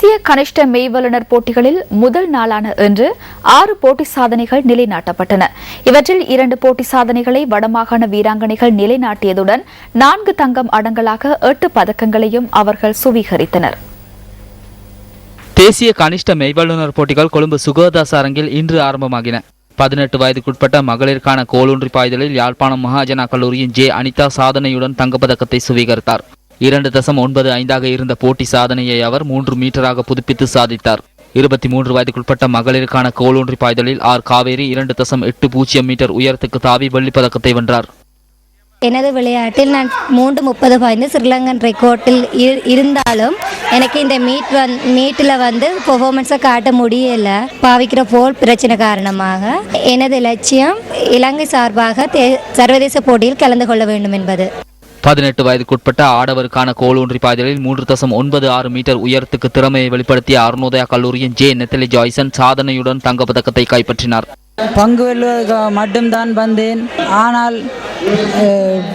தேசிய கனிஷ்ட மெய்வல்லுநர் போட்டிகளில் முதல் நாளான இன்று 6 போட்டி சாதனைகள் நிலைநாட்டப்பட்டன. இவற்றில் 2 போட்டி சாதனைகளை வடமாகாண வீராங்கனைகள் நிலைநாட்டியதுடன் 4 தங்கம் அடங்கலாக 8 பதக்கங்களையும் அவர்கள் சுவீகரித்தனர். தேசிய கனிஷ்ட மெய்வல்லுநர் போட்டிகள் கொழும்பு சுகதாஸ் அரங்கில் இன்று ஆரம்பமாகின. 18 வயதுக்குட்பட்ட மகளிருக்கான கோலூன்றி பாய்தலில் யாழ்ப்பாணம் மகாஜனா கல்லூரியின் ஜே அனிதா சாதனையுடன் தங்கப்பதக்கத்தை சுவீகரித்தார். 2.95 இருந்த போட்டி சாதனையை அவர் 3 மீட்டராக புதுப்பித்து சாதித்தார். 23 வயதுக்குட்பட்ட மகளிருக்கான கோலூன்றி பாய்தலில் காவேரி 2.80 மீட்டர் உயரத்துக்கு தாவி வெள்ளிப்பதக்கத்தை வென்றார். எனது விளையாட்டில் நான் 3:30 பாய்ந்து ஸ்ரீலங்கன் ரெக்கார்டில் இருந்தாலும் எனக்கு இந்த மீட்டில் பெர்ஃபார்மன்ஸை காட்ட முடியல. பாவிக்கிற போல் பிரச்சனை காரணமாக எனது லட்சியம் இலங்கை சார்பாக சர்வதேச போட்டியில் கலந்து கொள்ள வேண்டும் என்பது. 18 வயதுக்குட்பட்ட ஆடவருக்கான கோலூன்றி பாய்தலில் 3.96 மீட்டர் உயரத்துக்கு திறமையை வெளிப்படுத்திய அருணோதயா கல்லூரியின் ஜே நெத்தலி ஜாய்சன் சாதனையுடன் தங்கப்பதக்கத்தை கைப்பற்றினார். பங்கு வெல்வதற்காக மட்டும்தான் வந்தேன். ஆனால்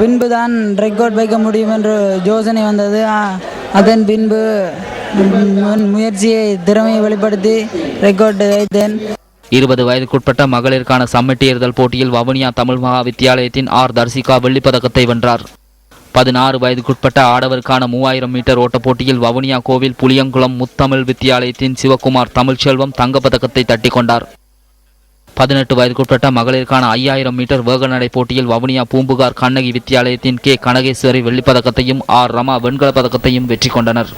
பின்புதான் ரெக்கார்ட் வைக்க முடியும் என்ற யோசனை வந்தது. அதன் பின்பு முயற்சியை திறமையை வெளிப்படுத்தி ரெக்கார்டு வைத்தேன். 20 வயதுக்குட்பட்ட மகளிருக்கான சம்மட்டி ஏறுதல் போட்டியில் வவுனியா தமிழ் மகா வித்தியாலயத்தின் தர்சிகா வெள்ளிப்பதக்கத்தை வென்றார். 16 வயதுக்குட்பட்ட ஆடவருக்கான 3000 மீட்டர் ஓட்ட போட்டியில் வவுனியா கோவில் புளியங்குளம் முத்தமிழ் வித்தியாலயத்தின் சிவகுமார் தமிழ்ச்செல்வம் தங்கப்பதக்கத்தை தட்டி கொண்டார். 18 வயதுக்குட்பட்ட மகளிருக்கான 5000 மீட்டர் வேகநடை போட்டியில் வவுனியா பூம்புகார் கண்ணகி வித்தியாலயத்தின் கே கனகேஸ்வரி வெள்ளிப்பதக்கத்தையும் ரமா வெண்கல பதக்கத்தையும் வெற்றி கொண்டனர்.